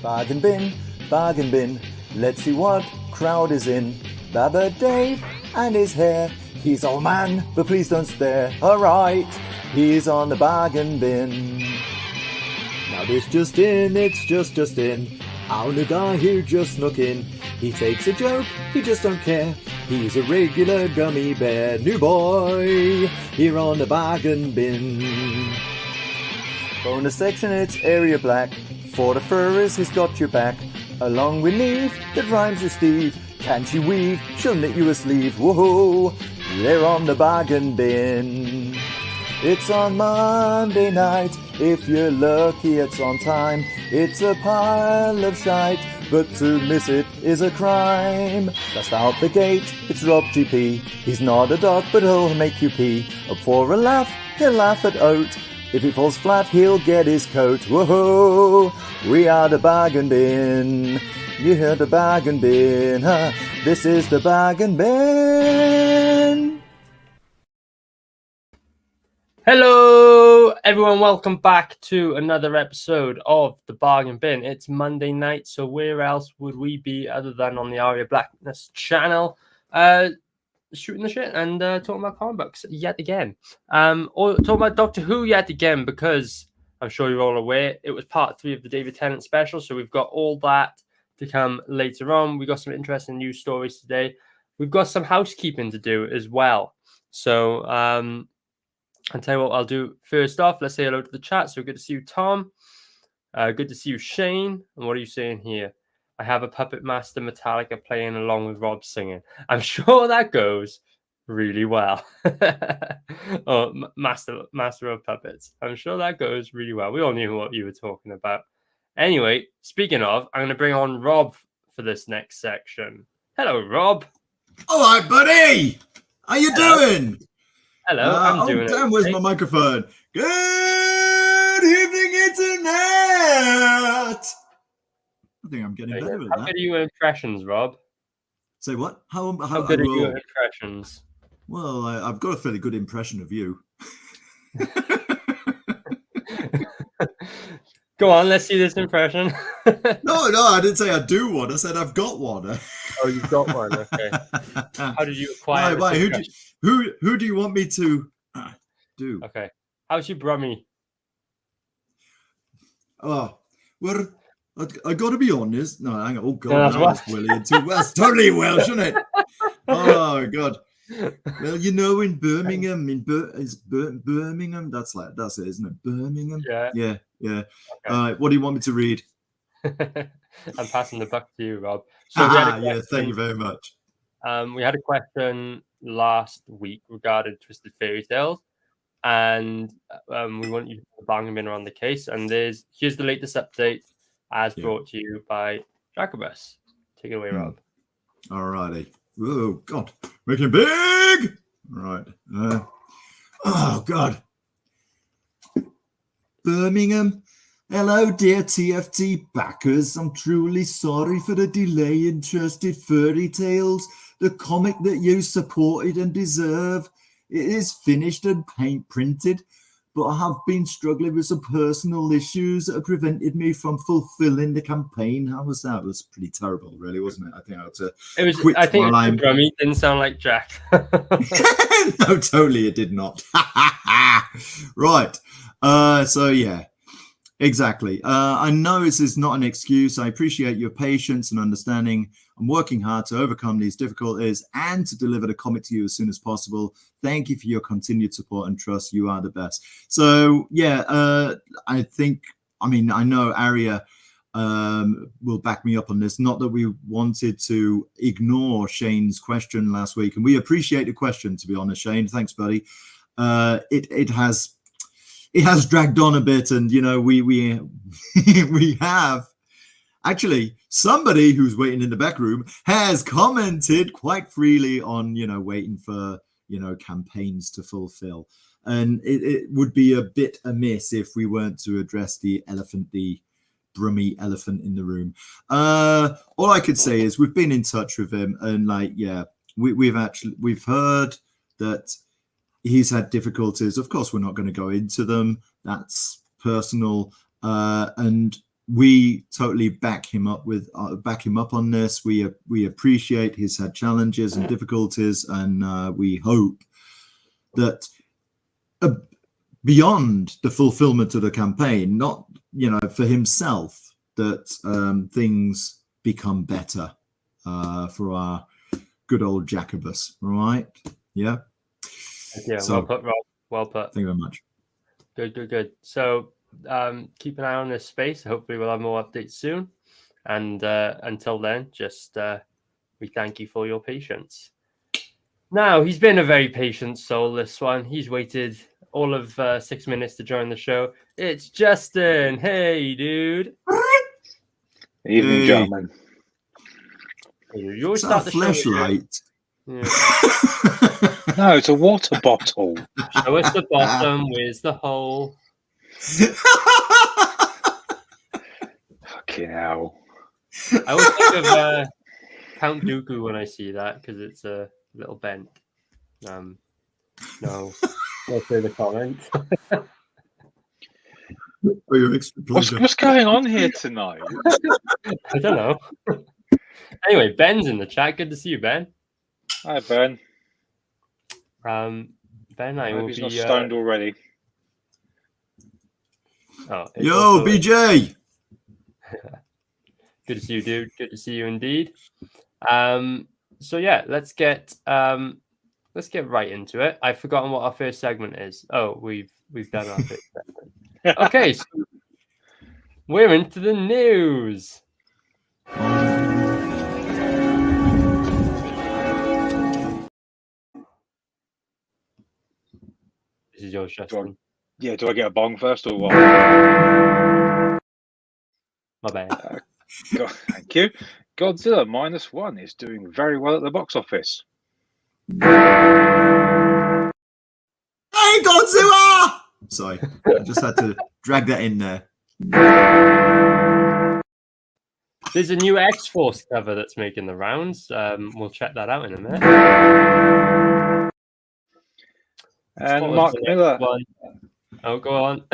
bargain bin. Let's see what crowd is in. Baba Dave and his hair. He's old man, but please don't stare. Alright, he's on the bargain bin. Now this just in, it's just in. Our new guy who just snuck in. He takes a joke, he just don't care. He's a regular gummy bear. New boy, here on the bargain bin. Bonus section, it's area black. For the furries, he's got your back. Along with Neve, that rhymes with Steve. Can't you weave? She'll knit you a sleeve. Whoa, they're on the bargain bin. It's on Monday night. If you're lucky, it's on time. It's a pile of shite, but to miss it is a crime. Just out the gate, it's Rob GP. He's not a dog, but he'll make you pee. Up for a laugh, he'll laugh at Oat. If he falls flat, he'll get his coat. Whoa, we are the bargain bin. You heard the bargain bin, huh? This is the bargain bin. Hello, everyone. Welcome back to another episode of the Bargain Bin. It's Monday night, so where else would we be other than on the Aria Blackness channel, shooting the shit and talking about comic books yet again, or talking about Doctor Who yet again, because I'm sure you're all aware it was part 3 of the David Tennant special. So we've got all that to come later on. We've got some interesting news stories today. We've got some housekeeping to do as well. So I'll tell you what I'll do. First off, let's say hello to the chat. So good to see you, Tom. Good to see you, Shane. And what are you saying here? I have a Puppet Master Metallica playing along with Rob singing. I'm sure that goes really well. Oh, Master of Puppets. I'm sure that goes really well. We all knew what you were talking about. Anyway, speaking of, I'm going to bring on Rob for this next section. Hello, Rob. All right, buddy. How you doing? Hello, I'm doing damn, where's my microphone? Good evening, Internet. I think I'm getting better at that. How good are you at impressions, Rob? Say what? How good are you at impressions? Well, I've got a fairly good impression of you. Go on, let's see this impression. No, I didn't say I do one. I said I've got one. Oh, you've got one. Okay. How did you acquire? Right, who do you want me to do? Okay. How's your Brummy? Oh, well, I got to be honest. No, hang on. Oh God, Yeah, that's brilliant too. Well, that's totally Welsh, isn't it? Oh God. Well, you know, in Birmingham, Birmingham. That's it, isn't it? Birmingham. Yeah. Okay. What do you want me to read? I'm passing the buck to you, Rob. So yeah, thank you very much. We had a question last week regarding Twisted Fairy Tales, and we want you to put the bargain bin around the case. And here's the latest update, as brought to you by Jacobus. Take it away, Rob. All righty. Oh God, making it big. All right. Oh God. Birmingham. Hello, dear TFT backers. I'm truly sorry for the delay in Twisted Fairy Tales, the comic that you supported and deserve. It is finished and paint printed, but I have been struggling with some personal issues that have prevented me from fulfilling the campaign. How was that? It was pretty terrible, really, wasn't it? I think I had to quit. I think Brummy didn't sound like Jack. No, totally, it did not. Right. So yeah. Exactly. I know this is not an excuse. I appreciate your patience and understanding. I'm working hard to overcome these difficulties and to deliver the comic to you as soon as possible. Thank you for your continued support and trust. You are the best. So, yeah, I know Aria will back me up on this. Not that we wanted to ignore Shane's question last week. And we appreciate the question, to be honest, Shane. Thanks, buddy. It has dragged on a bit, and we have actually somebody who's waiting in the back room has commented quite freely on waiting for campaigns to fulfill, and it would be a bit amiss if we weren't to address the Brummy elephant in the room. All I could say is we've been in touch with him, and we've heard that he's had difficulties. Of course, we're not going to go into them. That's personal. And we totally back him up on this. We appreciate he's had challenges and difficulties, and we hope that beyond the fulfillment of the campaign, not for himself, that things become better for our good old Jacobus. All right? Yeah. Yeah. So, well put, Rob. Well put. Thank you very much. Good. So keep an eye on this space. Hopefully we'll have more updates soon. And until then, just we thank you for your patience. Now, he's been a very patient soul, this one. He's waited all of 6 minutes to join the show. It's Justin. Hey, dude. Evening, Hey. gentlemen. You always Is that start a the show with your- flashlight? Yeah. No, it's a water bottle. Show us the bottom. Where's the hole? Fucking hell. I always think of Count Dooku when I see that because it's a little bent. No, no further comment. For your extra pleasure. What's going on here tonight? I don't know. Anyway, Ben's in the chat. Good to see you, Ben. Hi, Ben. Ben, I I will hope he's be. not stoned already. It's Yo, also- BJ. Good to see you, dude. Good to see you indeed. So yeah, let's get right into it. I've forgotten what our first segment is. Oh, we've done our first segment. Okay, so we're into the news. This is yours, Justin. Yeah, do I get a bong first or what? My bad. Thank you. Godzilla -1 is doing very well at the box office. Hey, Godzilla! Sorry, I just had to drag that in there. There's a new X-Force cover that's making the rounds. We'll check that out in a minute. And What was Mark the next Miller. one? Oh, go on.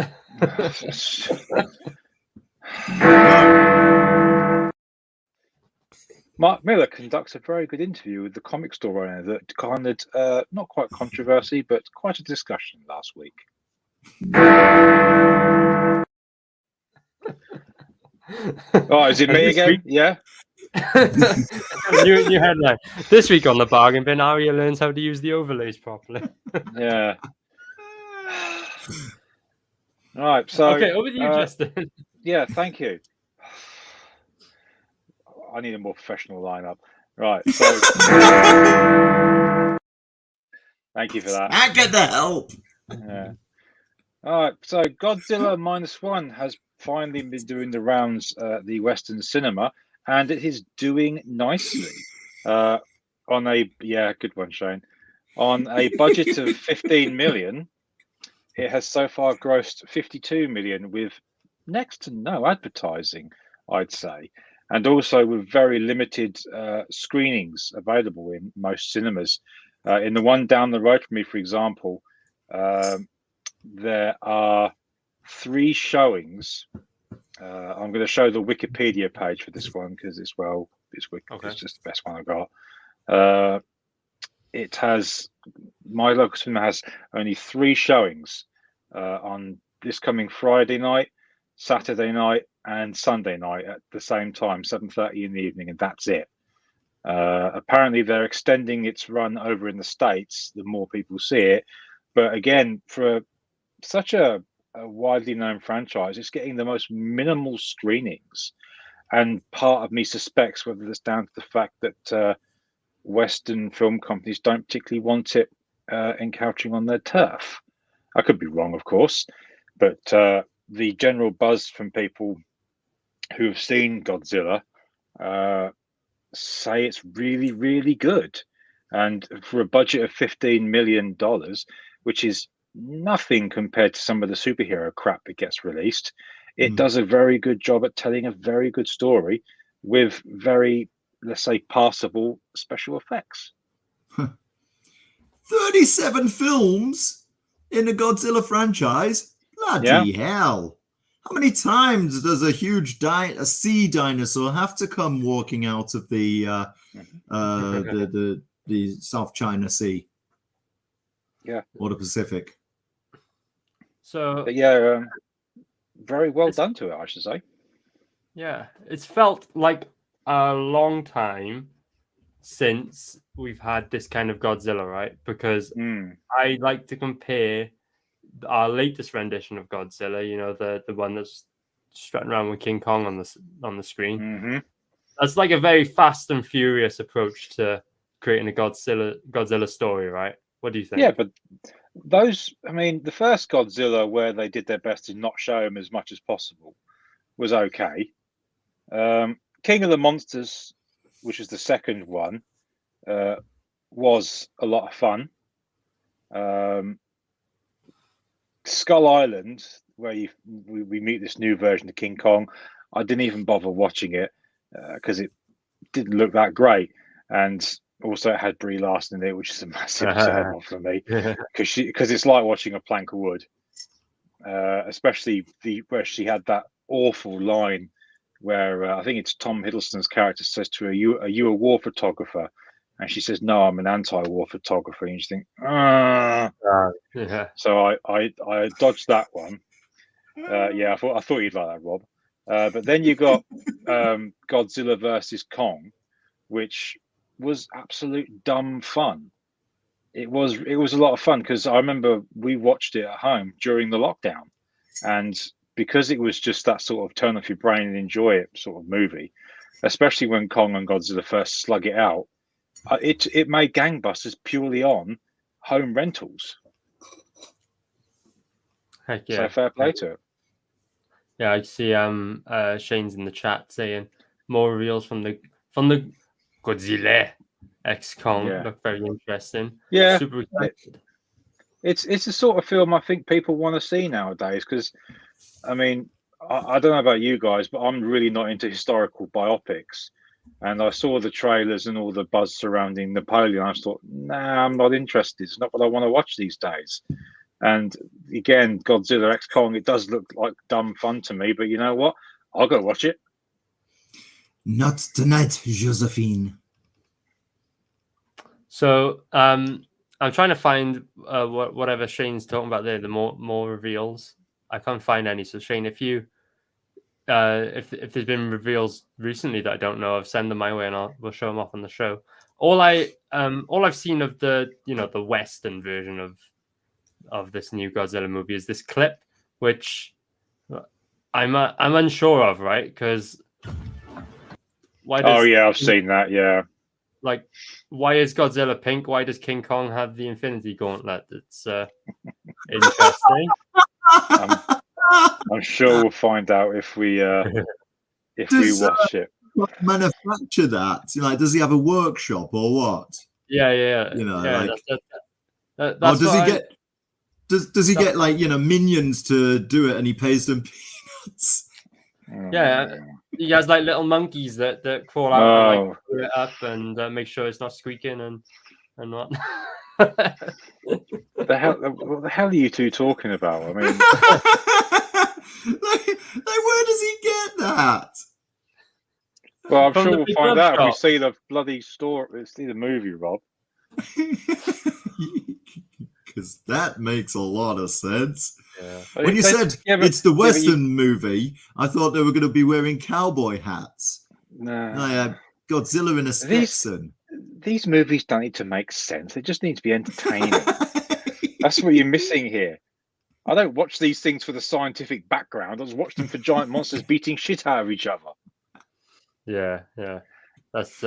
Mark Miller conducts a very good interview with the comic store owner that garnered not quite controversy, but quite a discussion last week. Oh, is it me This again? week- Yeah. new headline. This week on the bargain bin, Arya learns how to use the overlays properly. Yeah. All right. So Okay, over to you, Justin. yeah, thank you. I need a more professional lineup. Right. So thank you for that. I get the help. Yeah. All right. So Godzilla -1 has finally been doing the rounds at the Western cinema, and it is doing nicely. On a good one, Shane. On a budget of 15 million, it has so far grossed 52 million with next to no advertising, I'd say, and also with very limited screenings available in most cinemas. In the one down the road from me, for example, there are 3 showings. I'm going to show the Wikipedia page for this one because it's just the best one I've got. It has my local cinema has only 3 showings on this coming Friday night, Saturday night, and Sunday night at the same time, 7:30 in the evening, and that's it. Apparently, they're extending its run over in the States. The more people see it, but again, for such a widely known franchise, it's getting the most minimal screenings. And part of me suspects whether that's down to the fact that Western film companies don't particularly want it encountering on their turf. I could be wrong, of course, but the general buzz from people who have seen Godzilla say it's really, really good. And for a budget of $15 million, which is nothing compared to some of the superhero crap that gets released, it does a very good job at telling a very good story with very, let's say, passable special effects. 37 films in the Godzilla franchise? Bloody hell. How many times does a huge a sea dinosaur have to come walking out of the South China Sea? Yeah. Or the Pacific. So But yeah, very well done to it, I should say. yeah, it's felt like a long time since we've had this kind of Godzilla, right? Because I like to compare our latest rendition of Godzilla, you know, the one that's strutting around with King Kong on the screen. Mm-hmm. That's like a very fast and furious approach to creating a Godzilla story, right? What do you think? Yeah, but the first Godzilla, where they did their best to not show him as much as possible, was okay. King of the Monsters, which is the second one, was a lot of fun. Skull Island, where we meet this new version of King Kong, I didn't even bother watching it because it didn't look that great, and also it had Brie Larson in it, which is a massive turn off for me because it's like watching a plank of wood, especially where she had that awful line where I think it's Tom Hiddleston's character says to her, "Are you a war photographer?" And she says, "No, I'm an anti-war photographer." And you just think, Yeah. So I dodged that one. Yeah, I thought you'd like that, Rob. But then you got Godzilla versus Kong, which was absolute dumb fun. It was a lot of fun because I remember we watched it at home during the lockdown, and because it was just that sort of turn off your brain and enjoy it sort of movie, especially when Kong and Godzilla first slug it out, it made gangbusters purely on home rentals. Heck yeah. So fair play to it. Yeah, I see Shane's in the chat saying more reveals from the Godzilla X Kong. Yeah. Look very interesting. Yeah. Super excited. It's the sort of film I think people want to see nowadays because, I mean, I don't know about you guys, but I'm really not into historical biopics. And I saw the trailers and all the buzz surrounding Napoleon. I just thought, nah, I'm not interested. It's not what I want to watch these days. And again, Godzilla X Kong, it does look like dumb fun to me, but you know what? I'll go watch it. Not tonight, Josephine. So I'm trying to find whatever Shane's talking about there, the more reveals. I can't find any. So Shane, if you if there's been reveals recently that I don't know of, send them my way and we'll show them off on the show. All I've seen of the the Western version of this new Godzilla movie is this clip, which I'm unsure of, right? Because why? I've seen that. Yeah, like why is Godzilla pink? Why does King Kong have the Infinity Gauntlet? It's interesting. I'm sure we'll find out if we we watch it. Manufacture that? Like, does he have a workshop or what? Yeah. Does he get? Does he get like minions to do it, and he pays them peanuts? Yeah, he has like little monkeys that crawl out and like pull it up and make sure it's not squeaking and what. What the hell are you two talking about? I mean, where does he get that? Well, I'm sure we'll find out if we see the bloody story, see the movie, Rob. Because that makes a lot of sense. Yeah. When you said it's the Western movie, I thought they were going to be wearing cowboy hats. No. Godzilla in a Stetson. These movies don't need to make sense. They just need to be entertaining. That's what you're missing here. I don't watch these things for the scientific background. I just watch them for giant monsters beating shit out of each other. Yeah. That's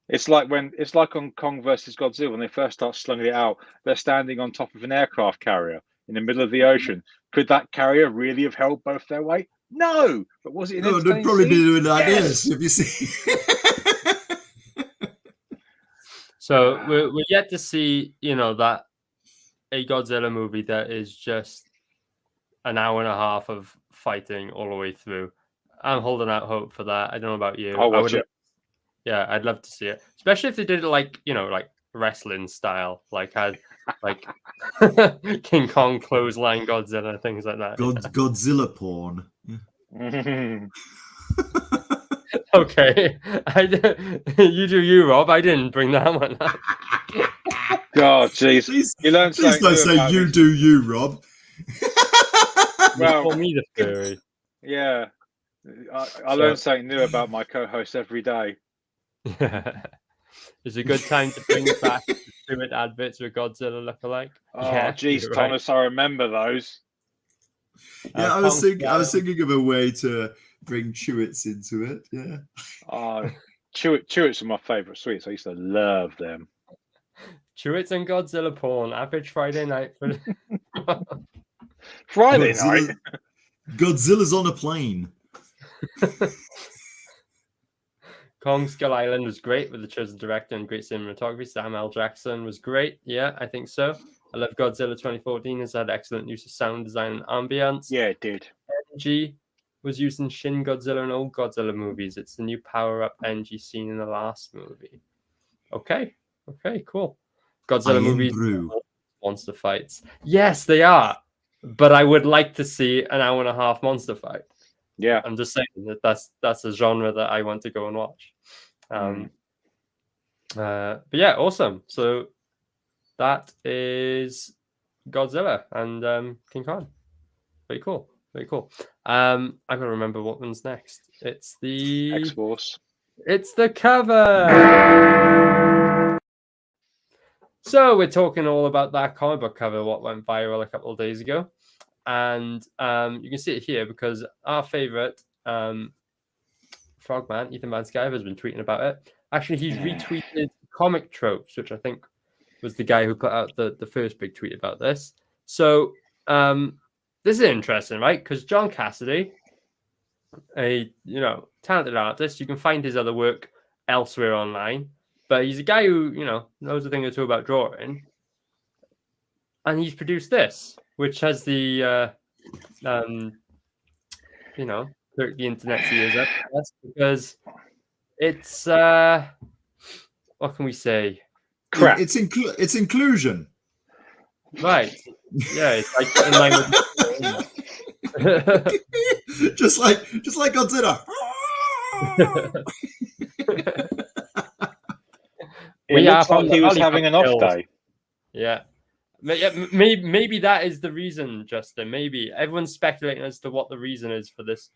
It's like on Kong versus Godzilla when they first start slunging it out. They're standing on top of an aircraft carrier in the middle of the ocean. Could that carrier really have held both their weight? No, but was it? No, they'd probably be doing like this. If you see. So we're yet to see, that a Godzilla movie that is just an hour and a half of fighting all the way through. I'm holding out hope for that. I don't know about you. I'll watch it. Yeah, I'd love to see it, especially if they did it like wrestling style, like had King Kong clothesline Godzilla, things like that. Godzilla porn. Okay, you do you, Rob. I didn't bring that one up. God, jeez. You learn Please don't say you do you, Rob. Well, call me the furry. Yeah, I learn something new about my co-host every day. It's a good time to bring back the Stewart adverts with Godzilla lookalike. Oh, geez, Thomas, I remember those. Yeah, I was thinking of a way to bring Chewits into it. Yeah. Oh, Chewits are my favourite sweets. I used to love them. Chewits and Godzilla porn. Average Friday night for Friday night. Godzilla's on a plane. Kong Skull Island was great with the chosen director and great cinematography. Sam L. Jackson was great. Yeah, I think so. I love Godzilla 2014. It's had excellent use of sound design and ambience. Yeah, it did. Energy was used in Shin Godzilla and old Godzilla movies. It's the new power-up energy seen in the last movie. Okay, cool. Godzilla movies, monster fights. Yes, they are. But I would like to see an hour and a half monster fight. Yeah, I'm just saying that's a genre that I want to go and watch. But yeah, awesome. So that is Godzilla and King Kong. Very cool. I've got to remember what one's next. It's the X-Force. It's the cover. So we're talking all about that comic book cover, what went viral a couple of days ago. And you can see it here because our favorite Frogman, Ethan Van Sciver, has been tweeting about it. Actually, he's retweeted Comic Tropes, which I think was the guy who put out the first big tweet about this. So this is interesting, right? Because John Cassidy, a talented artist, you can find his other work elsewhere online, but he's a guy who knows a thing or two about drawing, and he's produced this, which has the the internet's ears up. That's because it's what can we say? Crap. It's inclusion. Right. Yeah, it's like in line with just like Godzilla. It looks like he was having an off day. Yeah. Maybe that is the reason, Justin. Maybe everyone's speculating as to what the reason is for this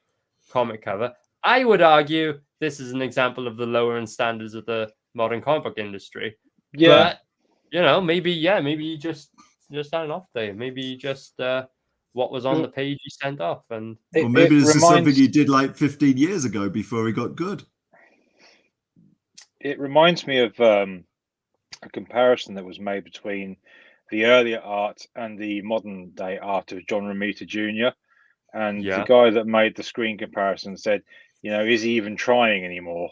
comic cover. I would argue this is an example of the lower end standards of the modern comic book industry. Yeah. But maybe he just had an off day. Maybe just what was on the page he sent off, and or maybe this is something he did like 15 years ago before he got good. It reminds me of a comparison that was made between the earlier art and the modern day art of John Romita Jr. And the guy that made the screen comparison said, is he even trying anymore?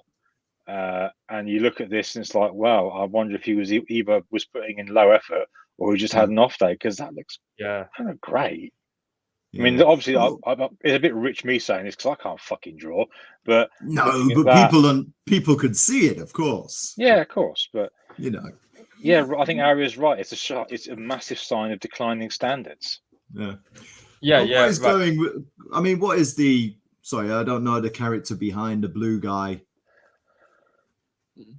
And you look at this and it's like, well, I wonder if he was either was putting in low effort or he just had an off day, because that looks kind of great. Yeah. I mean, obviously, it's a bit rich me saying this because I can't fucking draw, but people could see it, of course. Yeah, of course, but yeah, I think Aria's right. It's a massive sign of declining standards. Yeah. What is going? I mean, what is the? Sorry, I don't know the character behind the blue guy.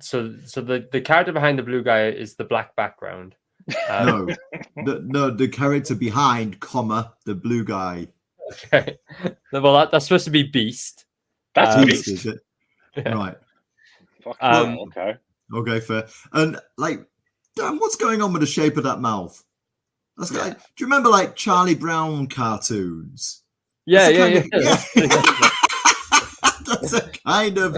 So the character behind the blue guy is the black background. The character behind, the blue guy. Okay. Well, that's supposed to be Beast. That's Beast, is it? Yeah. Right. Okay. Okay, fair. And damn, what's going on with the shape of that mouth? Do you remember Charlie Brown cartoons? Yeah. That's a kind of,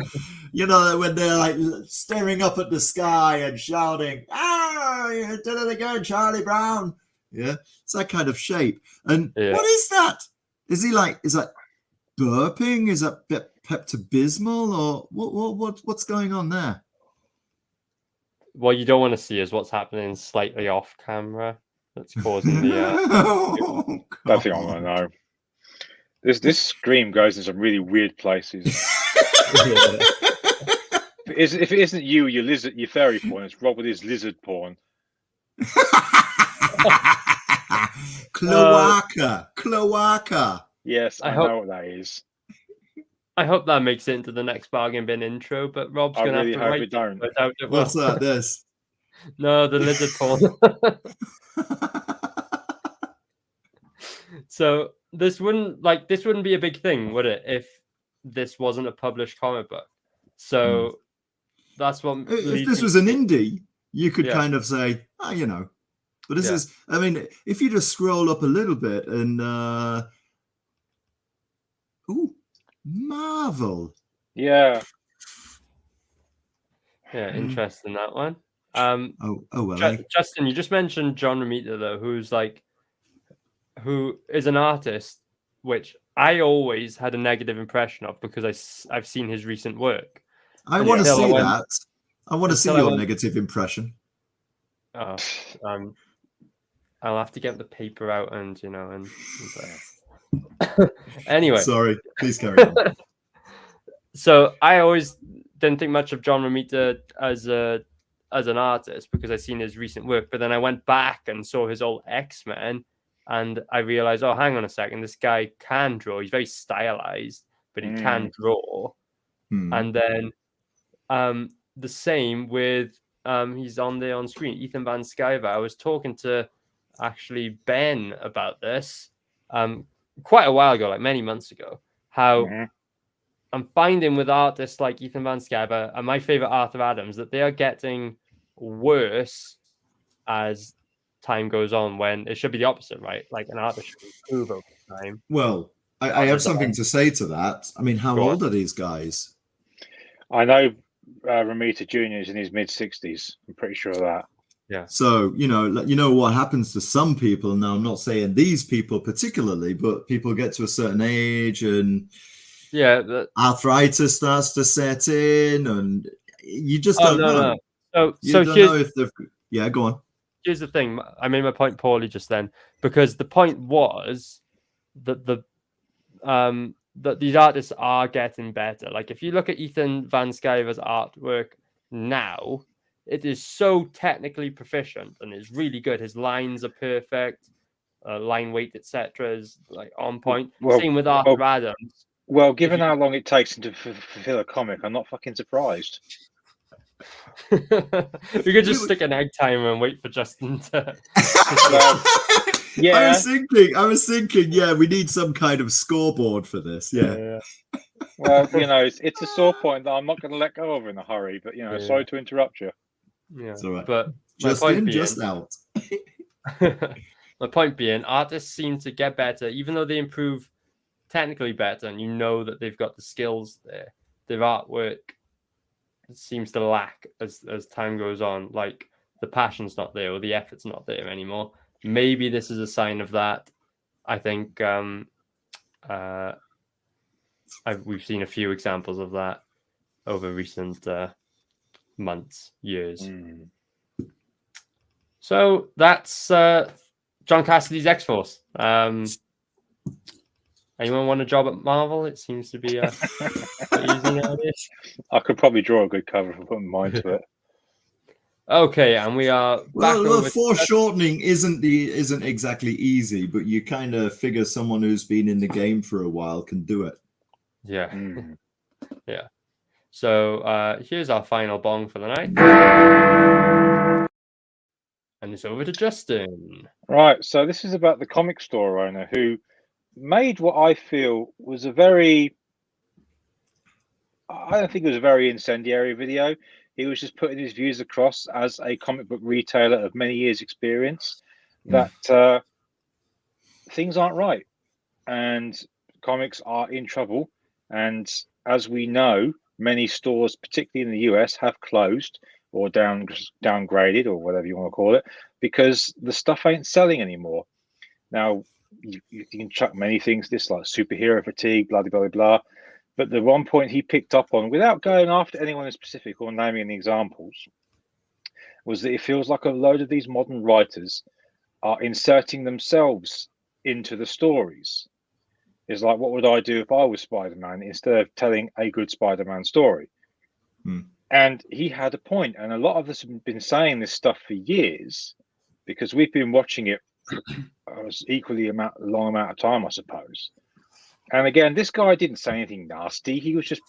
when they're staring up at the sky and shouting, you did it again, Charlie Brown. Yeah, it's that kind of shape. And what is that? Is he is that burping? Is that Pepto-Bismol, or what's going on there? What you don't want to see is what's happening slightly off camera. That's causing the. Don't think I want to know. This stream goes in some really weird places. If it isn't you, your fairy porn, it's Rob with his lizard porn. Cloaca. Yes, I know what that is. I hope that makes it into the next bargain bin intro, but Rob's I going to really have to hope write it don't. I doubt it will. What's that? This. No, the lizard porn. So this wouldn't be a big thing, would it, if this wasn't a published comic book? So that's what. If this was an indie, you could kind of say, you know. But this is, I mean, if you just scroll up a little bit and, Marvel. Yeah. Yeah, interesting that one. Well. Justin, you just mentioned John Romita, though, who is an artist, which I always had a negative impression of because I've seen his recent work. I want to see that. I want to see your negative impression. Oh, I'll have to get the paper out and anyway. Sorry, please carry on. So I always didn't think much of John Romita as an artist because I've seen his recent work, but then I went back and saw his old X-Men, and I realized, oh, hang on a second, this guy can draw. He's very stylized, but he can draw. And then the same with he's on there on screen, Ethan Van Sciver. I was talking to actually Ben about this quite a while ago, like many months ago, how I'm finding with artists like Ethan Van Sciver and my favorite Arthur Adams that they are getting worse as time goes on, when it should be the opposite, right? Like an artist should improve over time. Well, I have something to say to that. I mean, how old are these guys? I know Romita Jr. is in his mid-60s. I'm pretty sure of that. Yeah. So, you know what happens to some people. Now, I'm not saying these people particularly, but people get to a certain age and arthritis starts to set in, and you just don't know. No. So don't know if they've... go on. Here's the thing. I made my point poorly just then, because the point was that that these artists are getting better. Like if you look at Ethan Van Sciver's artwork now, it is so technically proficient and is really good. His lines are perfect, line weight, etc. is like on point. Same with Arthur Adams. Well, given how long it takes him to fulfill a comic, I'm not fucking surprised. We could just stick an egg timer and wait for Justin to. I was thinking, we need some kind of scoreboard for this. Yeah. Well, it's a sore point that I'm not going to let go of in a hurry. But sorry to interrupt you. Yeah, it's all right. But just in, just out. My point being, artists seem to get better, even though they improve technically better, and that they've got the skills there. Their artwork seems to lack as time goes on. Like the passion's not there, or the effort's not there anymore. Maybe this is a sign of that. I think we've seen a few examples of that over recent months, years. So that's John Cassidy's X-Force. Anyone want a job at Marvel? It seems to be easy nowadays. I could probably draw a good cover if I put my mind to it. Okay, and we are back over. Foreshortening isn't exactly easy, but you kind of figure someone who's been in the game for a while can do it. Yeah. Yeah. So here's our final bong for the night. And it's over to Justin. Right, so this is about the comic store owner who made what I feel was I don't think it was a very incendiary video. He was just putting his views across as a comic book retailer of many years' experience that things aren't right and comics are in trouble. And as we know, many stores, particularly in the US, have closed or downgraded or whatever you want to call it, because the stuff ain't selling anymore. Now, you can chuck many things, this like superhero fatigue, blah, blah, blah, blah. But the one point he picked up on, without going after anyone in specific or naming any examples, was that it feels like a load of these modern writers are inserting themselves into the stories. It's like, what would I do if I was Spider-Man instead of telling a good Spider-Man story? And he had a point. And a lot of us have been saying this stuff for years because we've been watching it equally long amount of time, I suppose. And again, this guy didn't say anything nasty. He was just,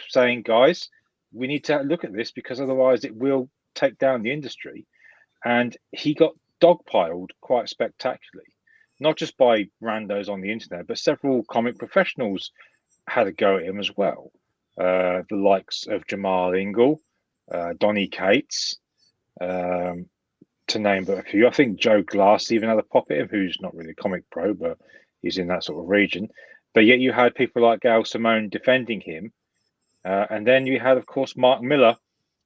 saying, guys, we need to look at this because otherwise it will take down the industry. And he got dogpiled quite spectacularly, not just by randos on the internet, but several comic professionals had a go at him as well. The likes of Jamal Ingle, Donny Cates, to name but a few. I think Joe Glass even had a pop at him, who's not really a comic pro, but he's in that sort of region. But yet you had people like Gail Simone defending him. And then you had, of course, Mark Miller,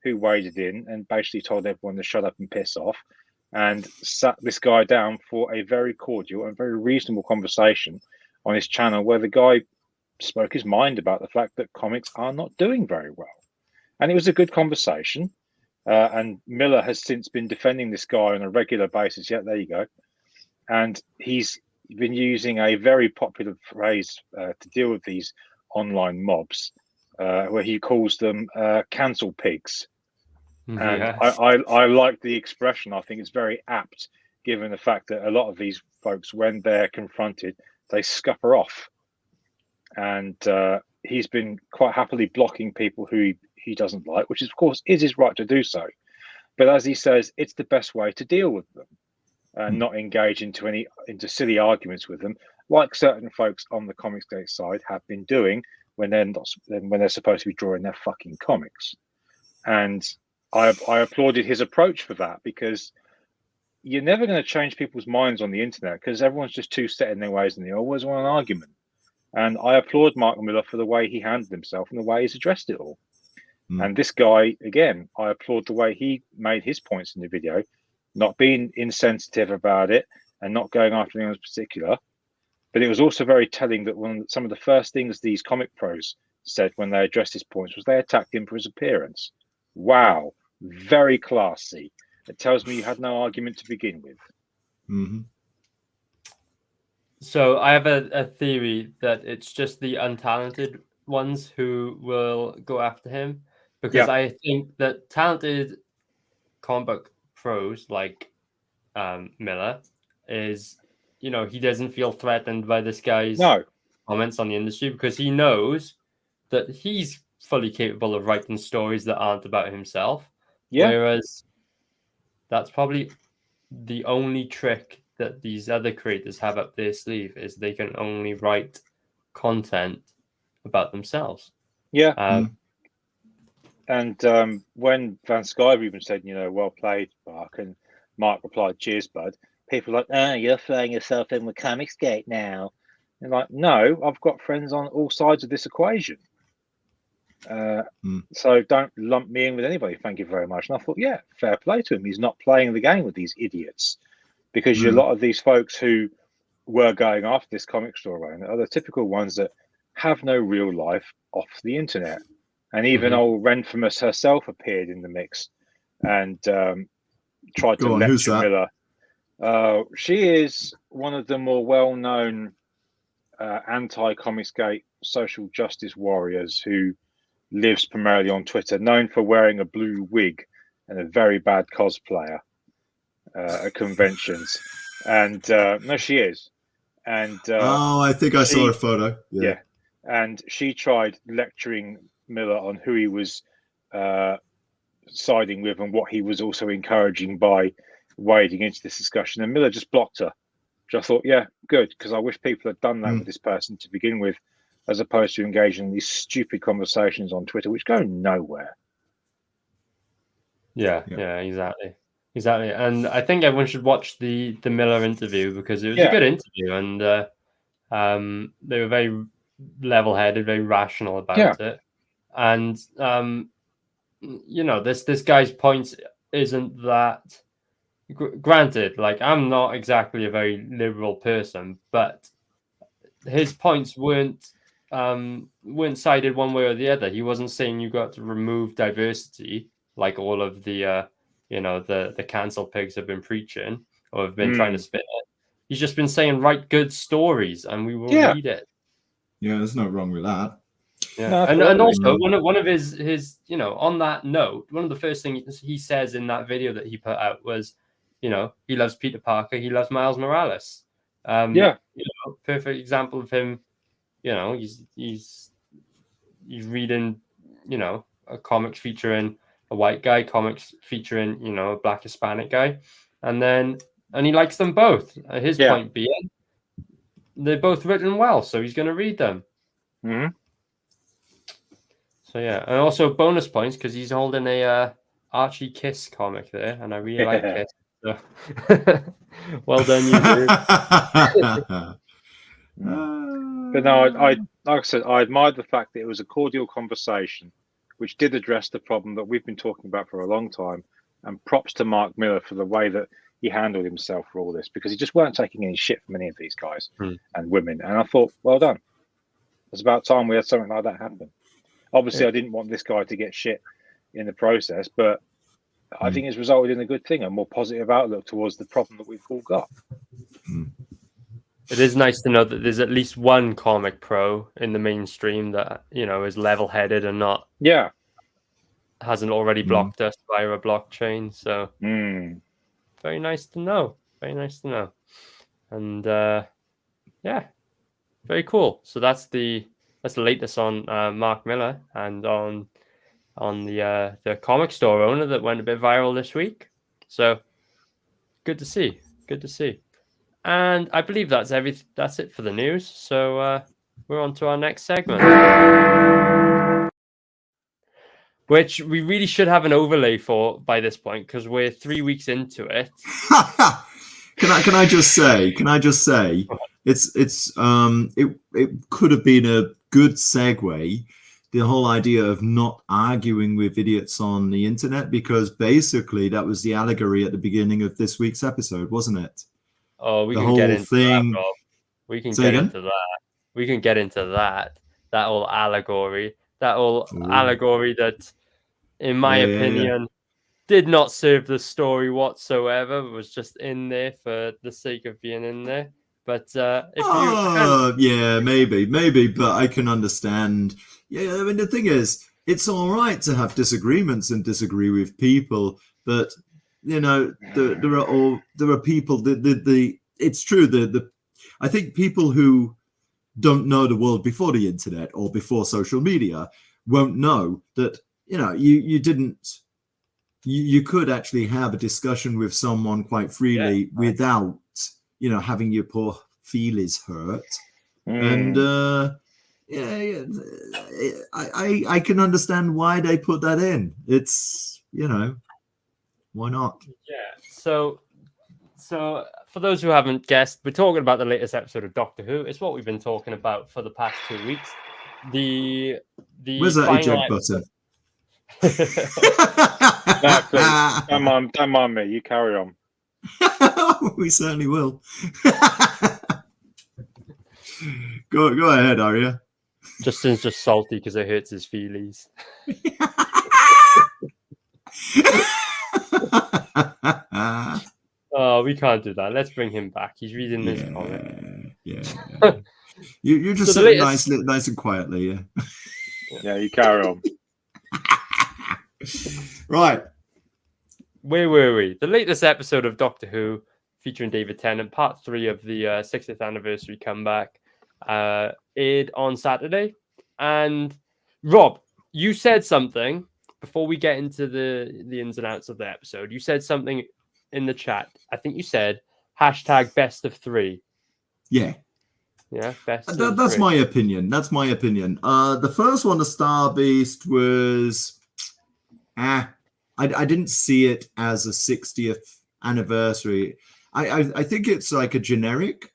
who waded in and basically told everyone to shut up and piss off and sat this guy down for a very cordial and very reasonable conversation on his channel where the guy spoke his mind about the fact that comics are not doing very well. And it was a good conversation. And Miller has since been defending this guy on a regular basis. Yeah, there you go. And he's been using a very popular phrase to deal with these online mobs, where he calls them cancel pigs. And Yes. I like the expression. I think it's very apt, given the fact that a lot of these folks, when they're confronted, they scupper off. And he's been quite happily blocking people who he doesn't like, which is, of course, is his right to do so. But as he says, it's the best way to deal with them and not engage into silly arguments with them, like certain folks on the Comicsgate side have been doing when they're supposed to be drawing their fucking comics. And I applauded his approach for that, because you're never going to change people's minds on the internet because everyone's just too set in their ways and they always want an argument. And I applaud Mark Miller for the way he handled himself and the way he's addressed it all. And this guy, again, I applaud the way he made his points in the video, not being insensitive about it and not going after anyone in particular. But it was also very telling that some of the first things these comic pros said when they addressed his points was they attacked him for his appearance. Wow, very classy. It tells me you had no argument to begin with. Mm-hmm. So I have a theory that it's just the untalented ones who will go after him, because I think that talented comic book pros like Miller is, he doesn't feel threatened by this guy's comments on the industry, because he knows that he's fully capable of writing stories that aren't about himself. Yeah. Whereas that's probably the only trick that these other creators have up their sleeve, is they can only write content about themselves. Yeah. And when Van Sciver even said, well played, Mark, and Mark replied, cheers, bud, people are like, you're throwing yourself in with Comicsgate now. And like, no, I've got friends on all sides of this equation. So don't lump me in with anybody. Thank you very much. And I thought, yeah, fair play to him. He's not playing the game with these idiots, because a lot of these folks who were going after this comic store owner are the typical ones that have no real life off the internet. And even old Renfamous herself appeared in the mix and tried to lecture Miller. She is one of the more well-known anti-Comicsgate social justice warriors who lives primarily on Twitter, known for wearing a blue wig and a very bad cosplayer at conventions. And no, she is. And I think I saw a photo. Yeah. And she tried lecturing Miller on who he was siding with and what he was also encouraging by wading into this discussion. And Miller just blocked her. Which I thought, yeah, good, because I wish people had done that with this person to begin with, as opposed to engaging in these stupid conversations on Twitter, which go nowhere. Yeah, exactly. And I think everyone should watch the Miller interview, because it was a good interview, and they were very level-headed, very rational about it. And this guy's point isn't that. Granted, like, I'm not exactly a very liberal person, but his points weren't sided one way or the other. He wasn't saying you got to remove diversity, like all of the the cancel pigs have been preaching or have been trying to spit it. He's just been saying, write good stories and we will read it. Yeah, there's no wrong with that. Yeah, no, and also one of his on that note, one of the first things he says in that video that he put out was, he loves Peter Parker, he loves Miles Morales. Perfect example of him you know, he's reading, you know, a comics featuring a white guy, comics featuring, you know, a black Hispanic guy, and he likes them both. His point being, they're both written well, so he's going to read them. Mm-hmm. So yeah, and also bonus points because he's holding a Archie Kiss comic there, and I really like Kiss. So well done, you dude. But no, like I said, I admired the fact that it was a cordial conversation, which did address the problem that we've been talking about for a long time. And props to Mark Miller for the way that he handled himself for all this, because he just weren't taking any shit from any of these guys and women. And I thought, well done. It's about time we had something like that happen. Obviously, I didn't want this guy to get shit in the process, but I think it's resulted in a good thing, a more positive outlook towards the problem that we've all got. It is nice to know that there's at least one comic pro in the mainstream that, you know, is level-headed and not hasn't already blocked us via a blockchain. So very nice to know. Very nice to know. And yeah, very cool. So that's the latest on Mark Miller and on the comic store owner that went a bit viral this week. So good to see. Good to see. And I believe that's everything. That's it for the news. So we're on to our next segment, which we really should have an overlay for by this point because we're 3 weeks into it. Can I just say? It could have been a good segue. The whole idea of not arguing with idiots on the internet, because basically that was the allegory at the beginning of this week's episode, wasn't it? Oh, we can get into that, Rob. We can get into that. We can get into that. That whole allegory. That whole allegory that, in my opinion, did not serve the story whatsoever. It was just in there for the sake of being in there. But maybe, but I can understand. Yeah, I mean, the thing is, it's all right to have disagreements and disagree with people, but you know, there are people that it's true. I think people who don't know the world before the internet or before social media won't know that, you know, you could actually have a discussion with someone quite freely without, you know, having your poor feelings hurt. And I can understand why they put that in. It's, you know, why not? Yeah. So for those who haven't guessed, we're talking about the latest episode of Doctor Who. It's what we've been talking about for the past 2 weeks. Where's that eject button? No, please. Don't mind me. You carry on. We certainly will. Go ahead, Arya. Justin's just salty because it hurts his feelies. Oh, we can't do that. Let's bring him back. He's reading this comic. Yeah. You just sit nice and quietly, yeah. Yeah, you carry on. Right. Where were we? The latest episode of Doctor Who featuring David Tennant, part 3 of the 60th anniversary comeback, aired on Saturday. And Rob, you said something before we get into the ins and outs of the episode. You said something in the chat. I think you said #best of 3. Yeah. Yeah, that's my opinion. That's my opinion. The first one, the Star Beast, was I didn't see it as a 60th anniversary. I think it's like a generic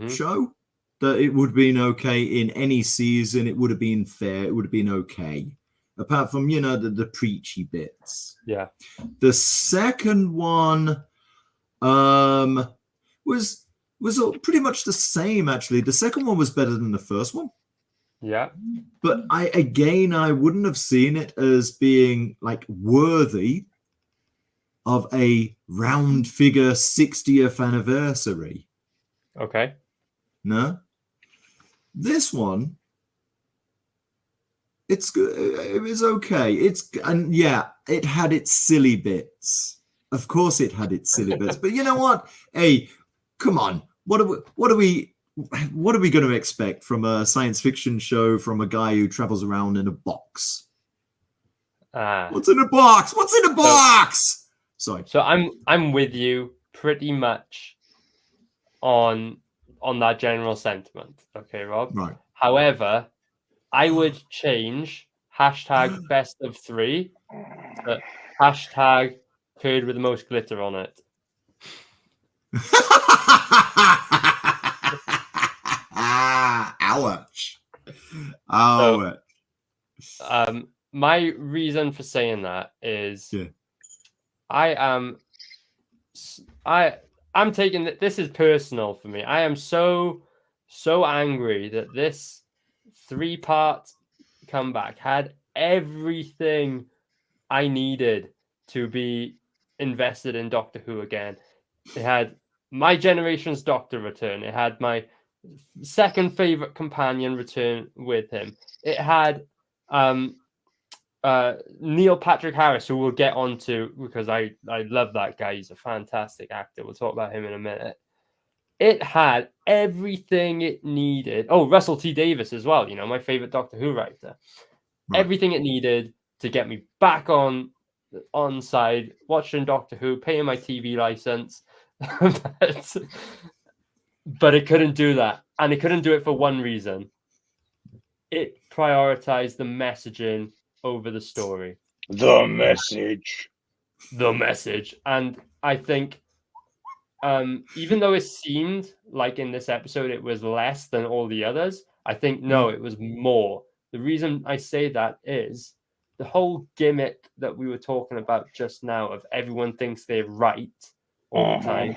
show, that it would have been okay in any season. It would have been fair. It would have been okay. Apart from, you know, the preachy bits. Yeah. The second one was pretty much the same, actually. The second one was better than the first one. Yeah. But I wouldn't have seen it as being like worthy of a round figure 60th anniversary. Okay. No. This one, it's good. It was okay. It had its silly bits. Of course it had its silly bits. But you know what? Hey, come on. What are we what are we going to expect from a science fiction show from a guy who travels around in a box? What's in a box? What's in a box? Sorry. So I'm with you pretty much on that general sentiment. Okay, Rob. Right. However, I would change hashtag best of 3 to hashtag turd with the most glitter on it. Ouch. Ouch. My reason for saying that is I'm taking that this is personal for me. I am so angry that this 3-part comeback had everything I needed to be invested in Doctor Who again. It had my generation's Doctor return. It had my second favorite companion return with him. It had Neil Patrick Harris, who we'll get onto because I love that guy. He's a fantastic actor. We'll talk about him in a minute. It had everything it needed. Oh, Russell T Davies as well. You know, my favorite Doctor Who writer. Right. Everything it needed to get me back on side, watching Doctor Who, paying my TV license. But it couldn't do that. And it couldn't do it for one reason. It prioritized the messaging over the story. The message. And I think even though it seemed like in this episode it was less than all the others, I think no, it was more. The reason I say that is the whole gimmick that we were talking about just now of everyone thinks they're right all the time.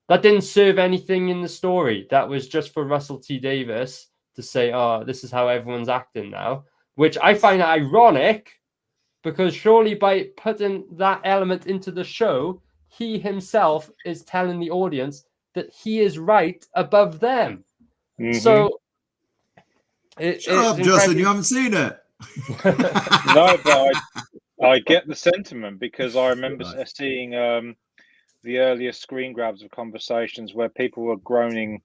That didn't serve anything in the story. That was just for Russell T Davies to say, oh, this is how everyone's acting now, which I find ironic because surely by putting that element into the show, he himself is telling the audience that he is right above them. Mm-hmm. So shut up, Justin, you haven't seen it. No, but I get the sentiment because I remember seeing the earlier screen grabs of conversations where people were groaning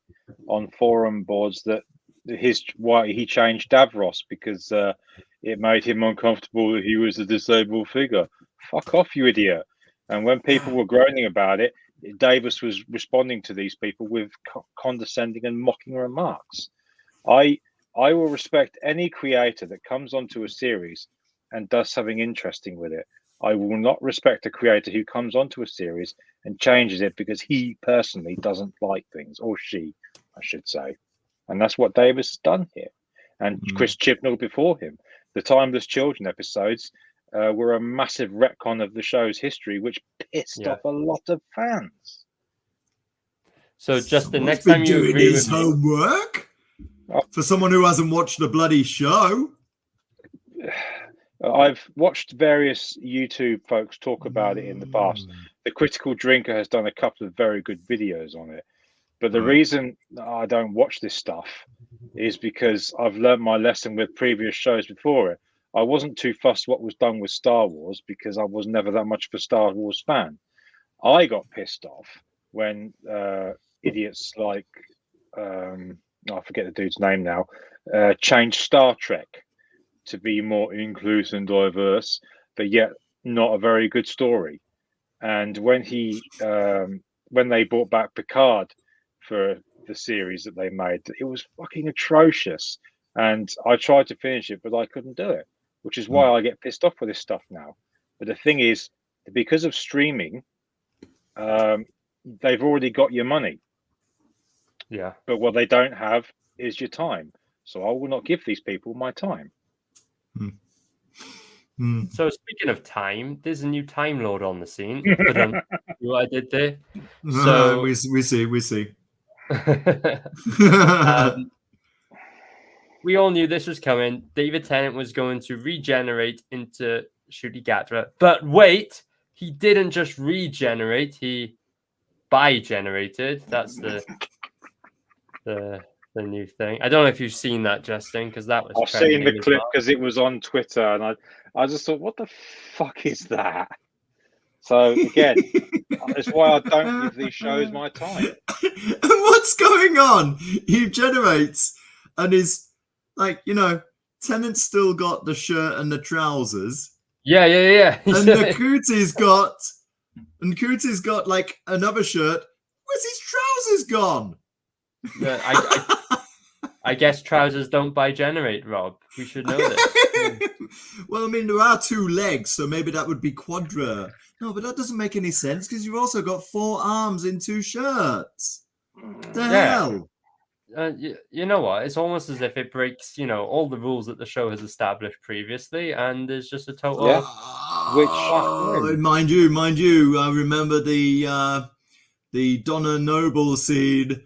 on forum boards that why he changed Davros because it made him uncomfortable that he was a disabled figure. Fuck off, you idiot. And when people were groaning about it, Davis was responding to these people with condescending and mocking remarks. I will respect any creator that comes onto a series and does something interesting with it. I will not respect a creator who comes onto a series and changes it because he personally doesn't like things, or she, I should say. And that's what Davis has done here. And Chris Chibnall before him. The Timeless Children episodes were a massive retcon of the show's history, which pissed off a lot of fans. So just the next time you agree with homework for someone who hasn't watched the bloody show. I've watched various YouTube folks talk about it in the past. The Critical Drinker has done a couple of very good videos on it. But the reason I don't watch this stuff is because I've learned my lesson with previous shows before it. I wasn't too fussed what was done with Star Wars because I was never that much of a Star Wars fan. I got pissed off when idiots like, I forget the dude's name now, changed Star Trek to be more inclusive and diverse, but yet not a very good story. And when when they brought back Picard for the series that they made, it was fucking atrocious. And I tried to finish it, but I couldn't do it, which is why I get pissed off with this stuff now. But the thing is, because of streaming, they've already got your money. Yeah. But what they don't have is your time. So I will not give these people my time. So speaking of time, there's a new Time Lord on the scene. What I did there. So we see. We all knew this was coming. David Tennant was going to regenerate into Ncuti Gatwa. But wait, he didn't just regenerate, he bi-generated. That's the new thing. I don't know if you've seen that, Justin, because that was... I've seen the clip because it was on Twitter, and I just thought, what the fuck is that? So again, that's why I don't give these shows my time. And what's going on? He generates and is like, Tennant's still got the shirt and the trousers. Yeah. And Nakuti's got like another shirt. Where's his trousers gone? I guess trousers don't bi-generate, Rob. We should know this. Well, I mean, there are 2 legs, so maybe that would be quadra. No, but that doesn't make any sense because you've also got 4 arms in 2 shirts. The hell? You know what? It's almost as if it breaks, all the rules that the show has established previously, and there's just a total. Yeah. Mind you, I remember the Donna Noble scene.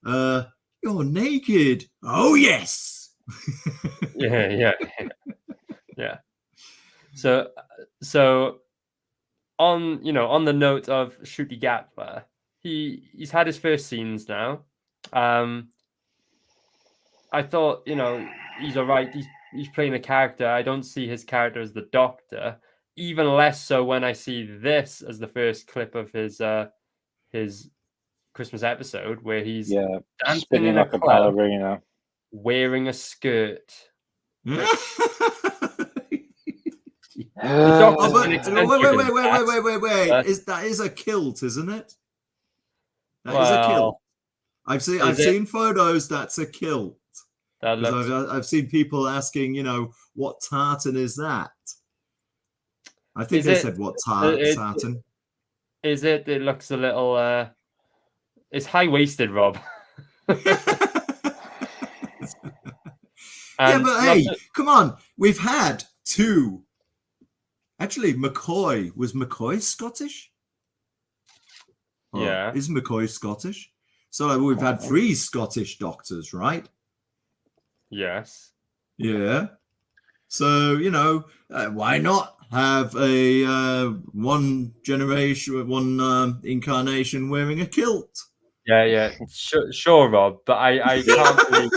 You're naked. Oh yes. Yeah. So on the note of Ncuti Gatwa, he's had his first scenes now. I thought, he's all right. He's playing a character. I don't see his character as the Doctor. Even less so when I see this as the first clip of his Christmas episode where he's dancing spinning like a ballerina, Wait. wearing a skirt. Wait. That is a kilt, isn't it? That is a kilt. I've seen photos. That's a kilt. I've seen people asking, what tartan is that? I think they said what tartan. Is it? It looks a little. It's high-waisted, Rob. Yeah, but hey, come on. We've had 2. Actually, McCoy. Was McCoy Scottish? Yeah. Is McCoy Scottish? So we've had 3 Scottish doctors, right? Yes. Yeah. So, why not have a one incarnation wearing a kilt? Yeah. Sure, Rob. But I can't believe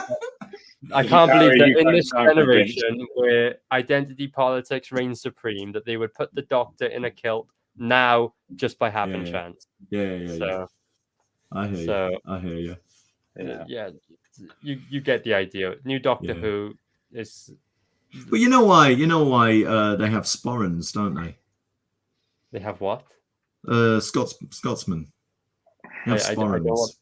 I can't believe that in this generation where identity politics reigns supreme, that they would put the Doctor in a kilt now just by happen chance. Yeah. I hear you. Yeah, you get the idea. New Doctor Who is. But you know why? They have sporrans, don't they? They have what? Scotsmen. They have sporrans.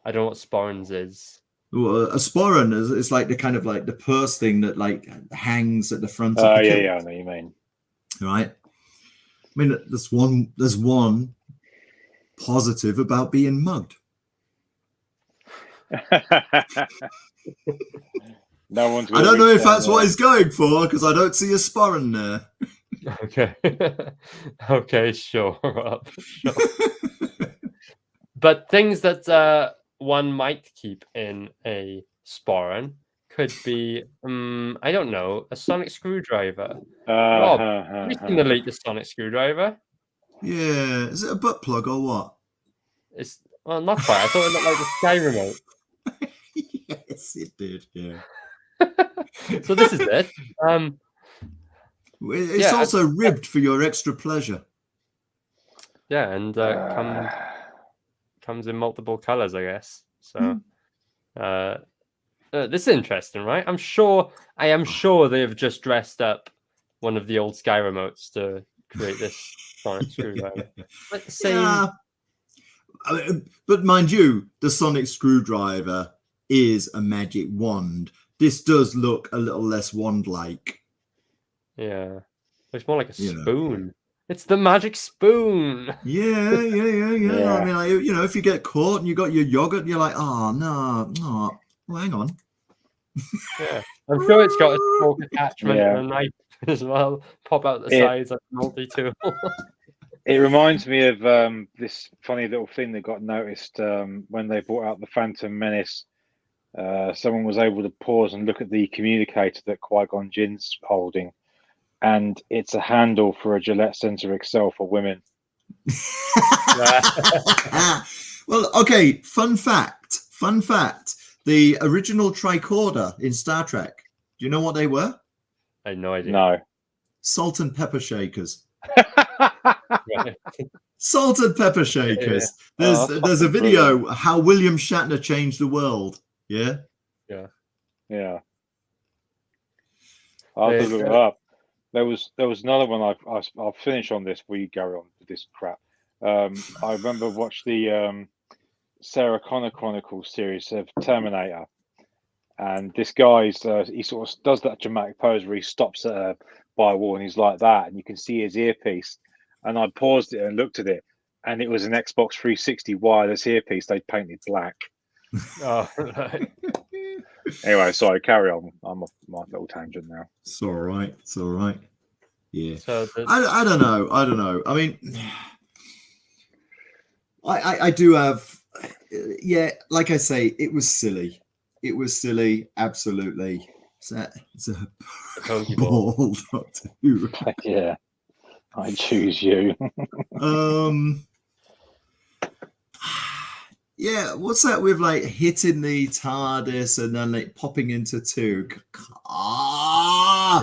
I don't know what sporrans is. Well, a sporran is like the kind of like the purse thing that like hangs at the front of the kilt. I know what you mean. Right. I mean, there's one positive about being mugged. No one's. I don't know if that's what he's going for because I don't see a sporran there. Okay. Okay, sure. Sure. But things that one might keep in a sporran could be, I don't know, a sonic screwdriver. Rob, have you seen the latest sonic screwdriver? Yeah. Is it a butt plug or what? It's not quite. I thought it looked like the Sky remote. Yes, it did. Yeah. So this is it. It's also ribbed for your extra pleasure. Yeah, and comes in multiple colors, I guess. So this is interesting, right? I am sure they've just dressed up one of the old Sky remotes to create this sonic screwdriver. Like the same. Yeah. But mind you, the sonic screwdriver is a magic wand. This does look a little less wand-like. Yeah. It's more like a spoon. It's the magic spoon. Yeah. I mean, like, if you get caught and you got your yogurt, you're like, oh, no. Oh, well, hang on. Yeah. I'm sure it's got a fork attachment and a knife as well. Pop out the sides like a multi-tool. It reminds me of this funny little thing that got noticed when they brought out the Phantom Menace. Someone was able to pause and look at the communicator that Qui-Gon Jinn's holding, and it's a handle for a Gillette Sensor XL for women. Well, okay, fun fact. The original tricorder in Star Trek, do you know what they were? I had no idea. No. Salt and pepper shakers. Salt and pepper shakers. Yeah. There's a video how William Shatner changed the world. Yeah. Yeah. I'll have to look it up. There was another one. I'll finish on this before you go on with this crap. I remember watched the Sarah Connor Chronicles series of Terminator, and this guy's he sort of does that dramatic pose where he stops at by a wall and he's like that, and you can see his earpiece. And I paused it and looked at it, and it was an Xbox 360 wireless earpiece they'd painted black. Oh, right. Anyway, sorry, carry on. I'm off my little tangent now. It's all right. It's all right. Yeah. So I don't know. I don't know. I mean, I do have. Yeah, like I say, it was silly. It was silly. Absolutely. It's a ball, Doctor Who. Yeah. I choose you. Yeah, what's that with like hitting the TARDIS and then like popping into two?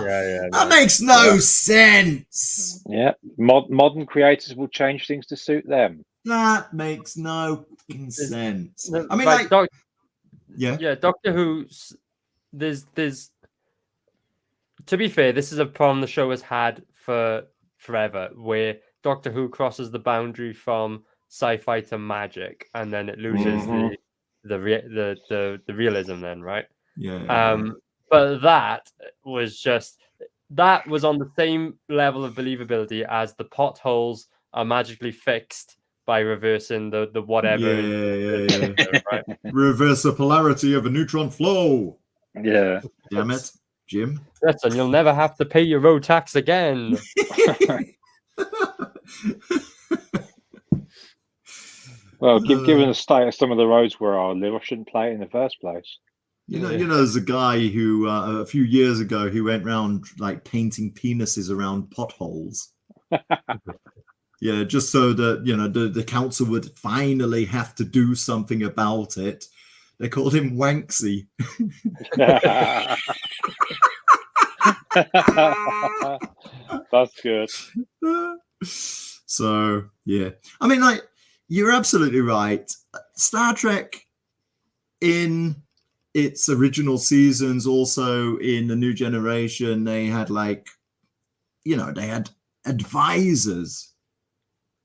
That makes no sense. Yeah, modern creators will change things to suit them. That makes no sense. I mean, like yeah, Doctor Who. There's. To be fair, this is a problem the show has had for forever, where Doctor Who crosses the boundary from sci-fi to magic, and then it loses the realism. Then, right? Yeah. But that was on the same level of believability as the potholes are magically fixed by reversing the whatever. Yeah. Right? Reverse the polarity of a neutron flow. Yeah. Damn it, Jim. Yes, and you'll never have to pay your road tax again. Well, given the state of some of the roads where I live, I shouldn't play it in the first place. You know, there's a guy who a few years ago who went around like painting penises around potholes. Yeah, just so that the council would finally have to do something about it. They called him Wanksy. That's good. So yeah, I mean, like, you're absolutely right. Star Trek in its original seasons, also in the New Generation, they had they had advisors,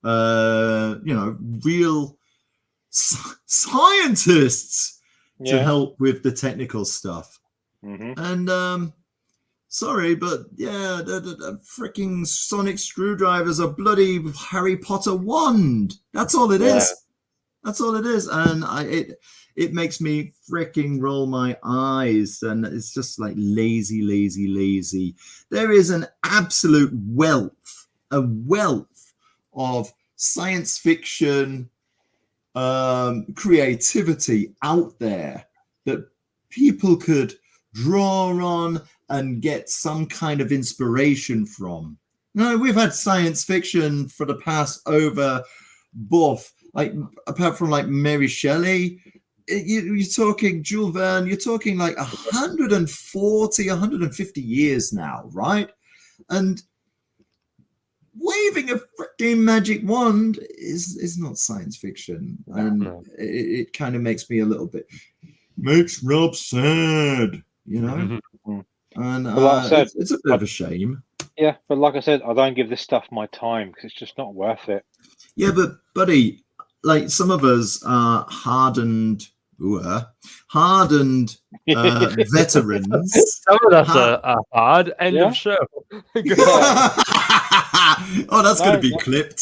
real scientists to help with the technical stuff. And sorry, but yeah, the freaking sonic screwdriver's a bloody Harry Potter wand. That's all it is. That's all it is. And it makes me freaking roll my eyes, and it's just like lazy. There is an absolute wealth of science fiction creativity out there that people could draw on and get some kind of inspiration from. No, we've had science fiction for the past apart from like Mary Shelley, you're talking Jules Verne, you're talking like 140, 150 years now, right? And waving a freaking magic wand is not science fiction. And it kind of makes me makes Rob sad, And it's a bit of a shame. Yeah, but like I said, I don't give this stuff my time because it's just not worth it. Yeah, but buddy, like some of us are hardened veterans. Some of us are hard. End of show. Oh, that's going to be clipped.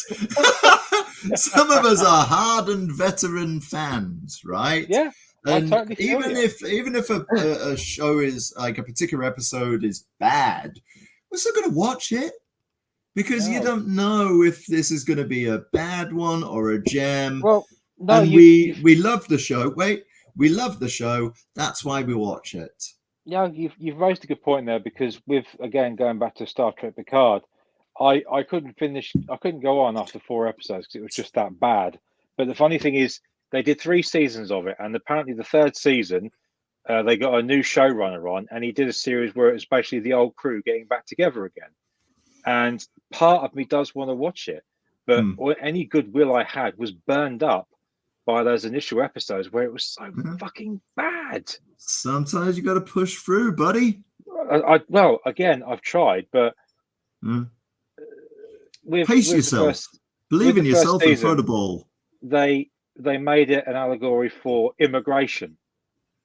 Some of us are hardened veteran fans, right? Yeah. And totally even if a show is like a particular episode is bad, we're still going to watch it because you don't know if this is going to be a bad one or a gem. Well, no, and we love the show. We love the show. That's why we watch it. Yeah, you've raised a good point there, because going back to Star Trek Picard, I couldn't go on after 4 episodes because it was just that bad. But the funny thing is, they did 3 seasons of it, and apparently the 3rd season, they got a new showrunner on, and he did a series where it was basically the old crew getting back together again. And part of me does want to watch it, but any goodwill I had was burned up by those initial episodes where it was so fucking bad. Sometimes you got to push through, buddy. Well, again, I've tried, but pace yourself. Believe in yourself and throw the ball. They made it an allegory for immigration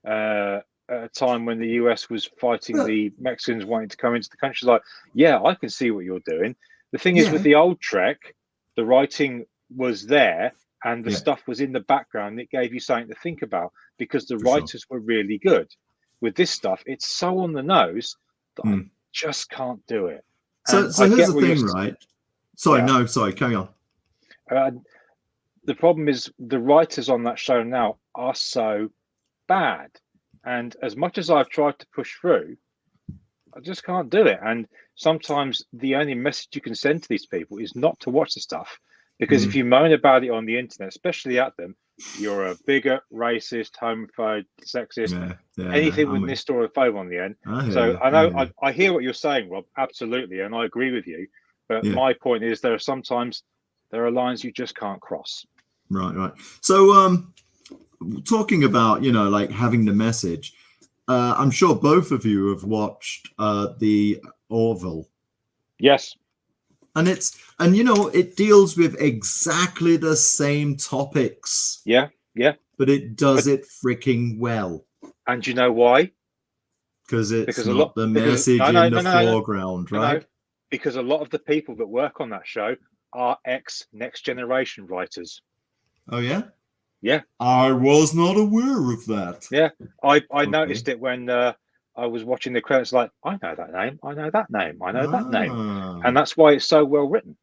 at a time when the US was fighting the Mexicans wanting to come into the country. Like, yeah, I can see what you're doing. The thing is, with the old Trek, the writing was there and the stuff was in the background. It gave you something to think about because the writers were really good. With this stuff, it's so on the nose that I just can't do it. So here's the thing, right? Sorry, carry on. The problem is the writers on that show now are so bad. And as much as I've tried to push through, I just can't do it. And sometimes the only message you can send to these people is not to watch the stuff. Because if you moan about it on the internet, especially at them, you're a bigot, racist, homophobe, sexist, anything with nist or a phobe on the end. I hear what you're saying, Rob, absolutely, and I agree with you. But my point is there are lines you just can't cross. Right. So talking about, like having the message, I'm sure both of you have watched the Orville. Yes. And it deals with exactly the same topics. Yeah. But it does it freaking well. And you know why? Because not the message in the foreground, right? No, because a lot of the people that work on that show are ex-Next Generation writers. Oh, yeah? Yeah. I was not aware of that. Yeah. I noticed it when I was watching the credits, like, I know that name, I know that name, I know that name. And that's why it's so well written.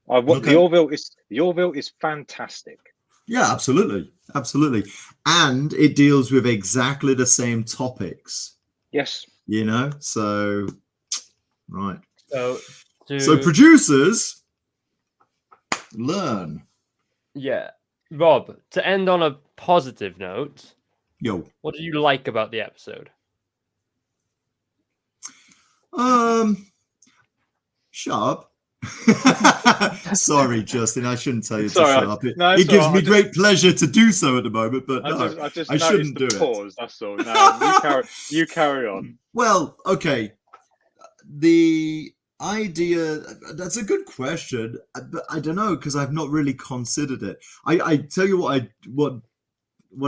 The Orville is fantastic. Yeah, absolutely. And it deals with exactly the same topics. Yes. So, right. So producers, learn. Yeah. Rob, to end on a positive note, what do you like about the episode? Shut up. Sorry, Justin, I shouldn't tell you to shut up. It gives me great pleasure to do so at the moment, but I shouldn't do it. That's all. No, you carry on. Well, okay. The idea, that's a good question, but I don't know, because I've not really considered it. I tell you what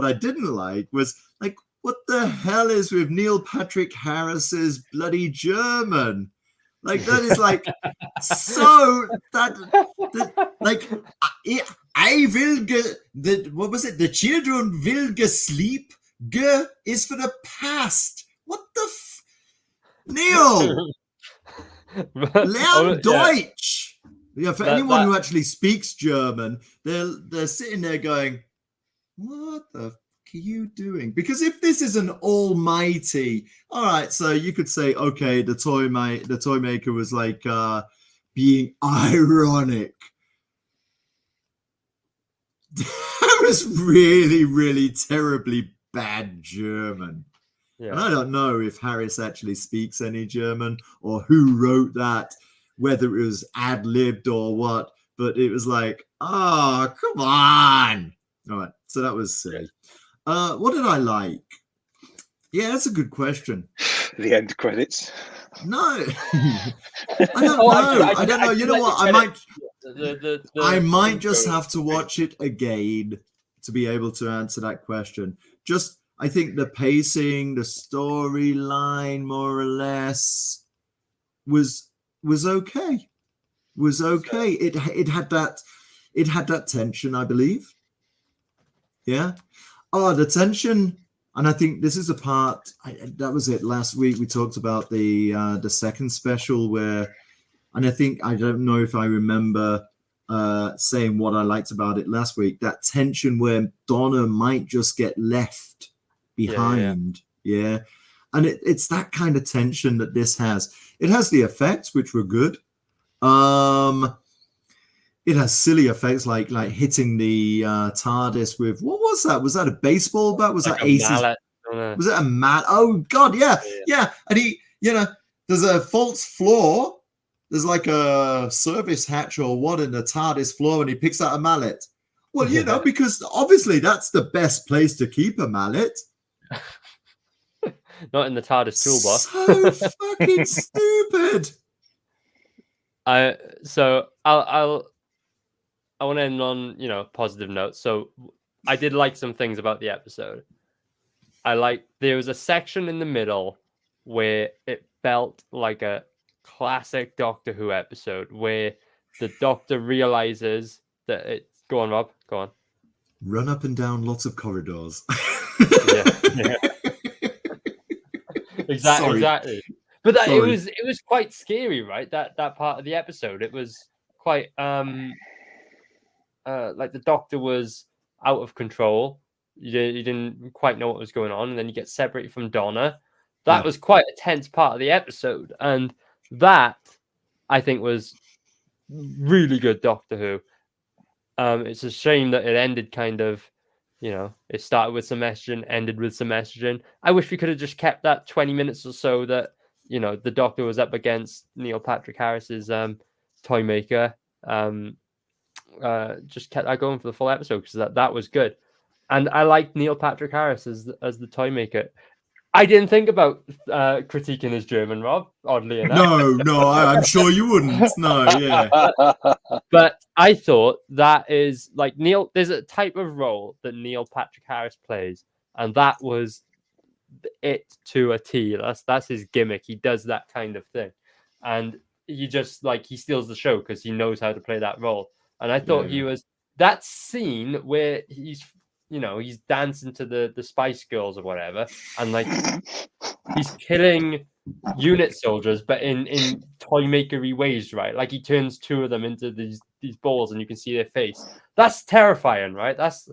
I didn't like was, like, what the hell is with Neil Patrick Harris's bloody German? Like, that is like so like I will what was it? The children will sleep. Is for the past. What the Neil? Lern Deutsch. Yeah, for anyone who actually speaks German, they're sitting there going, what the are you doing? Because if this is an almighty, all right, so you could say, okay, the toy maker was like being ironic. That was really, really terribly bad German. Yeah. And I don't know if Harris actually speaks any German or who wrote that, whether it was ad-libbed or what, but it was like, oh, come on. All right, so that was silly. What did I like? Yeah, that's a good question. The end credits. No, I don't know. I don't know. You know what? I might just have to watch it again to be able to answer that question. Just, I think the pacing, the storyline, more or less, was okay. Was okay. It had that tension, I believe. Yeah. Oh, the tension, and I think this is a part. That was it. Last week we talked about the second special where, and I don't know if I remember saying what I liked about it last week. That tension where Donna might just get left behind. Yeah. And it's that kind of tension that this has. It has the effects which were good. It has silly effects like hitting the TARDIS with, what was that? Was that a baseball bat? Was like that Ace's? Was it a mallet? Oh God, yeah. And he, there's a false floor, there's like a service hatch or what in the TARDIS floor, and he picks out a mallet. Well, you know, because obviously that's the best place to keep a mallet. Not in the TARDIS toolbox. So fucking stupid. I want to end on, you know, positive notes. So I did like some things about the episode. There was a section in the middle where it felt like a classic Doctor Who episode where the Doctor realizes that it's... Go on, Rob. Go on. Run up and down lots of corridors. Yeah. Exactly. But it was quite scary, right? That part of the episode. It was quite like the Doctor was out of control. You didn't quite know what was going on, and then you get separated from Donna. That was quite a tense part of the episode, and that I think was really good Doctor Who. It's a shame that it ended kind of, you know, it started with some estrogen, ended with some estrogen. I wish we could have just kept that 20 minutes or so that, you know, the Doctor was up against Neil Patrick Harris's toy maker. Just kept that going for the full episode because that was good. And I liked Neil Patrick Harris as the toy maker. I didn't think about critiquing his German, Rob, oddly enough. No, I'm sure you wouldn't. No, yeah. But I thought that is like there's a type of role that Neil Patrick Harris plays, and that was it to a T. That's his gimmick. He does that kind of thing. And he just he steals the show because he knows how to play that role. And I thought he was that scene where he's dancing to the Spice Girls or whatever, and he's killing unit soldiers, but in toy makery ways, right? Like he turns two of them into these balls, and you can see their face. That's terrifying, right? That's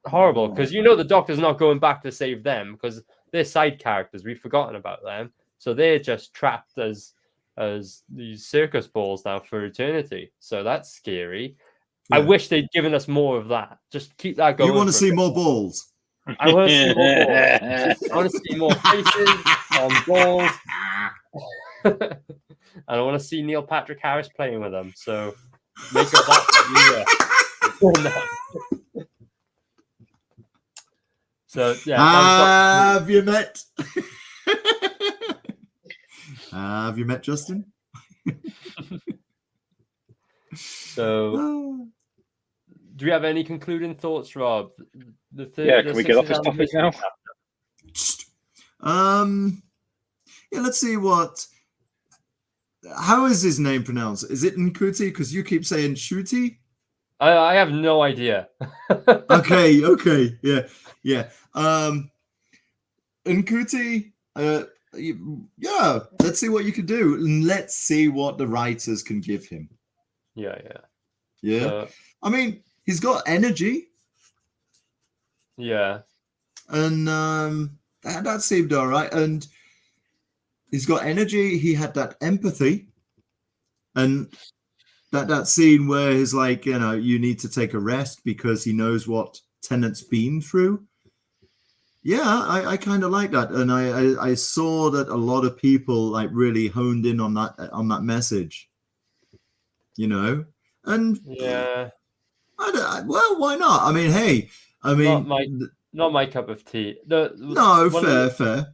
horrible because the Doctor's not going back to save them because they're side characters. We've forgotten about them, so they're just trapped as these circus balls now for eternity. So that's scary. Yeah. I wish they'd given us more of that. Just keep that going. You want to see more balls? I want to see more balls. I want to see more faces on balls. And I want to see Neil Patrick Harris playing with them. So make up that. So yeah. Have you met? Have you met Justin? So, do we have any concluding thoughts, Rob? Can we get off this topic now? Yeah, let's see what. How is his name pronounced? Is it Ncuti? Because you keep saying Shuti. I have no idea. Okay, yeah. Ncuti. Yeah, let's see what you can do, and let's see what the writers can give him. Yeah. I mean, he's got energy. Yeah. And that seemed all right. And he's got energy. He had that empathy. And that scene where he's like, you need to take a rest because he knows what Tennant's been through. Yeah, I kind of like that. And I saw that a lot of people really honed in on that message. And yeah, well, why not? I mean, hey, not my cup of tea. Fair.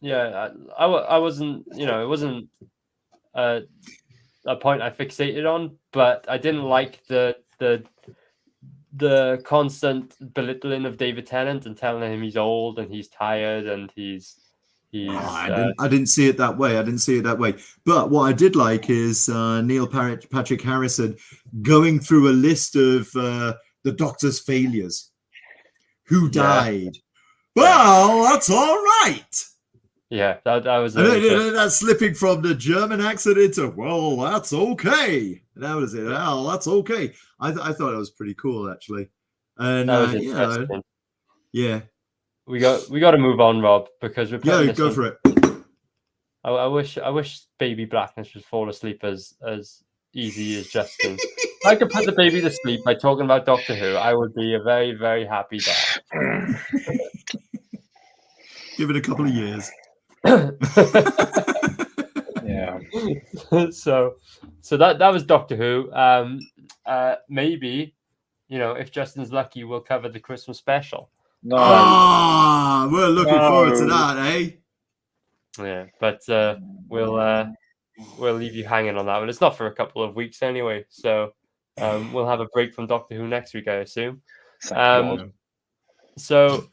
Yeah, I wasn't. It wasn't a point I fixated on, but I didn't like the constant belittling of David Tennant and telling him he's old and he's tired and he's. I didn't see it that way. But what I did like is Neil Patrick Harris going through a list of the Doctor's failures. Who died? Well, that's all right. Yeah, that was. That's slipping from the German accent into well, that's okay. That was it. Well, that's okay. I thought it was pretty cool actually. And that was interesting. Yeah. We got to move on, Rob, because we're putting go for it. I wish Baby Blackness would fall asleep as easy as Justin. If I could put the baby to sleep by talking about Doctor Who, I would be a very, very happy dad. Give it a couple of years. Yeah. so that was Doctor Who. Maybe, if Justin's lucky, we'll cover the Christmas special. No. We're looking forward to No. that, eh? Yeah, but we'll leave you hanging on that one. It's not for a couple of weeks anyway, so we'll have a break from Doctor Who next week, I assume. Thank God. So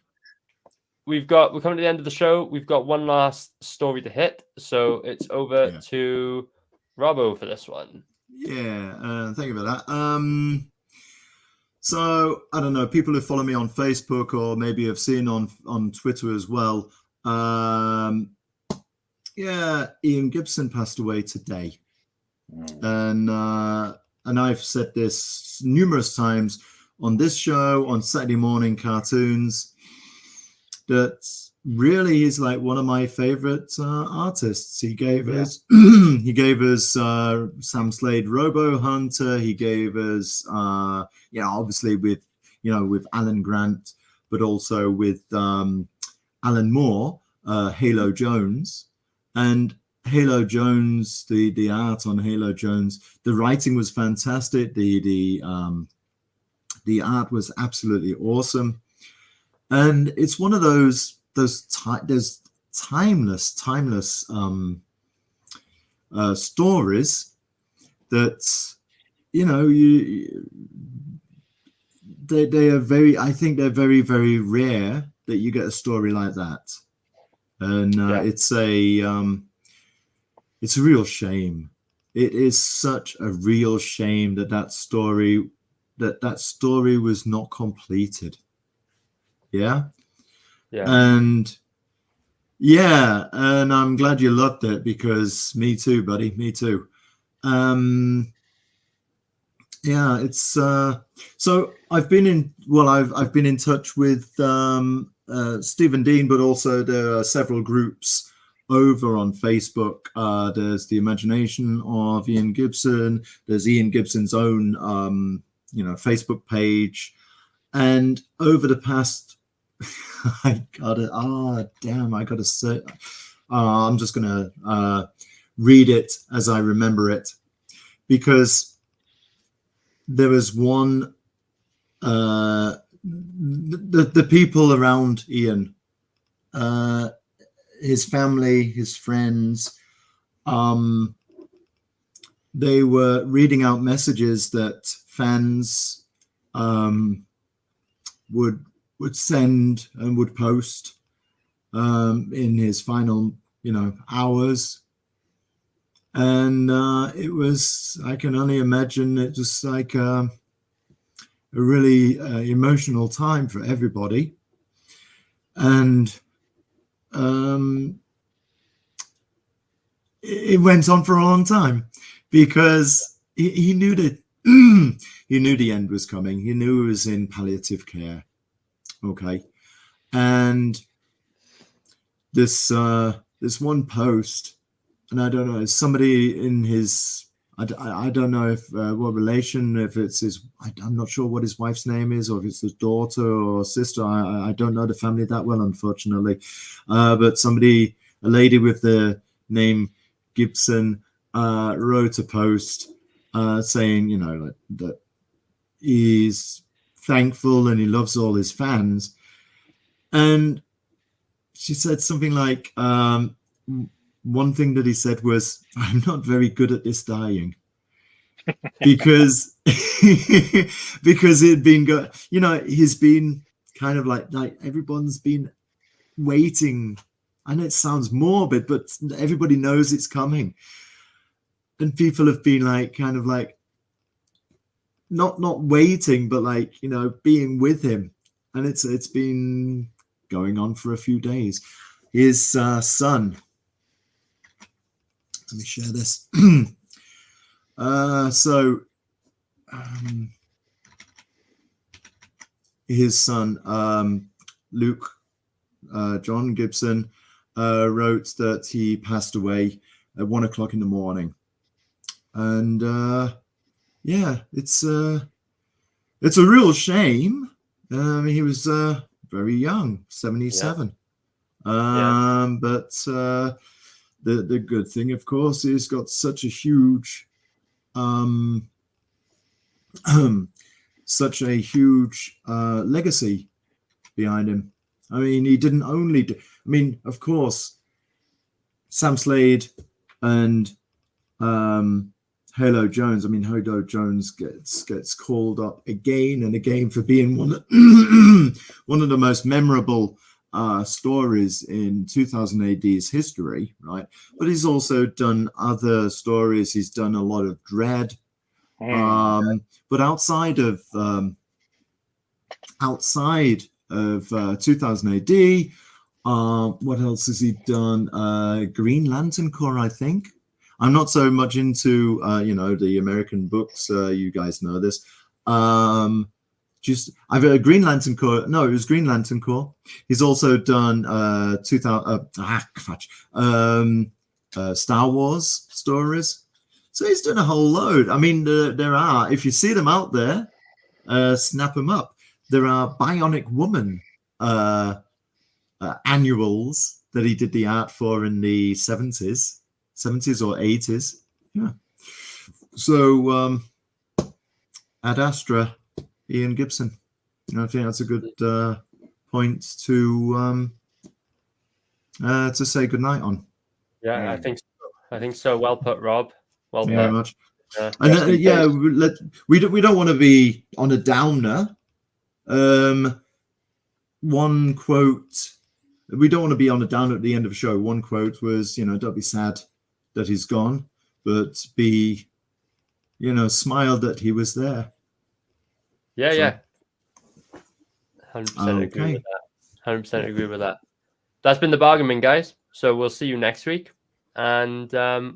we're coming to the end of the show. We've got one last story to hit, so it's over to Robbo for this one. Yeah, thank you for that. So I don't know, people who follow me on Facebook or maybe have seen on Twitter as well. Ian Gibson passed away today, and I've said this numerous times on this show, on Saturday morning cartoons, that really he's like one of my favorite artists. He gave us Sam Slade Robo Hunter. He gave us obviously with Alan Grant, but also with Alan Moore, Halo Jones. And Halo Jones, the art on Halo Jones, the writing was fantastic. The art was absolutely awesome, and it's one of those timeless stories that they are very. I think they're very, very rare that you get a story like that. And it's a real shame. It is such a real shame that story was not completed. Yeah. And I'm glad you loved it, because me too, buddy. Me too. It's so I've been in touch with Stephen Dean, but also there are several groups over on Facebook. There's the Imagination of Ian Gibson. There's Ian Gibson's own, Facebook page. And over the past, I gotta say, I'm just gonna read it as I remember it, because there was one. The people around Ian, his family, his friends, they were reading out messages that fans would send and would post in his final hours. And it was, I can only imagine, it was like a really emotional time for everybody. And it went on for a long time, because he knew that he knew the end was coming. He knew he was in palliative care. Okay. And this one post, and I don't know, somebody in his, I don't know if what relation, if it's his, I'm not sure what his wife's name is, or if it's his daughter or sister. I don't know the family that well, unfortunately. But somebody, a lady with the name Gibson, wrote a post saying, that he's thankful and he loves all his fans. And she said something like, one thing that he said was, "I'm not very good at this dying," because it'd been he's been kind of like everyone's been waiting. I know it sounds morbid, but everybody knows it's coming, and people have been kind of not waiting, but being with him, and it's been going on for a few days. His son. Let me share this. His son, Luke John Gibson, wrote that he passed away at 1 o'clock in the morning. And it's a real shame. He was very young, 77. But the good thing, of course, is got such a huge legacy behind him. I mean, he didn't only do, I mean, of course, Sam Slade and Halo Jones. I mean, Halo Jones gets called up again and again for being one of the most memorable stories in 2000 AD's history, right? But he's also done other stories. He's done a lot of Dread. But outside of 2000 AD, what else has he done? Green Lantern Corps, I think. I'm not so much into the American books. You guys know this. I've a Green Lantern Corps. No, it was Green Lantern Corps. He's also done Star Wars stories. So he's done a whole load. I mean, there are, if you see them out there, snap them up. There are Bionic Woman annuals that he did the art for in the 70s or 80s. Yeah. So Ad Astra, Ian Gibson. I think that's a good point to say goodnight on. Yeah, I think so. I think so. Well put, Rob. Well put. Very much. And we don't want to be on a downer. One quote, we don't want to be on a downer at the end of the show. One quote was, don't be sad that he's gone, but be, smile that he was there. Yeah, So, yeah. 100% agree with that. 100% agree with that. That's been the Bargain Bin, guys. So we'll see you next week. And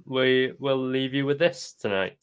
we will leave you with this tonight.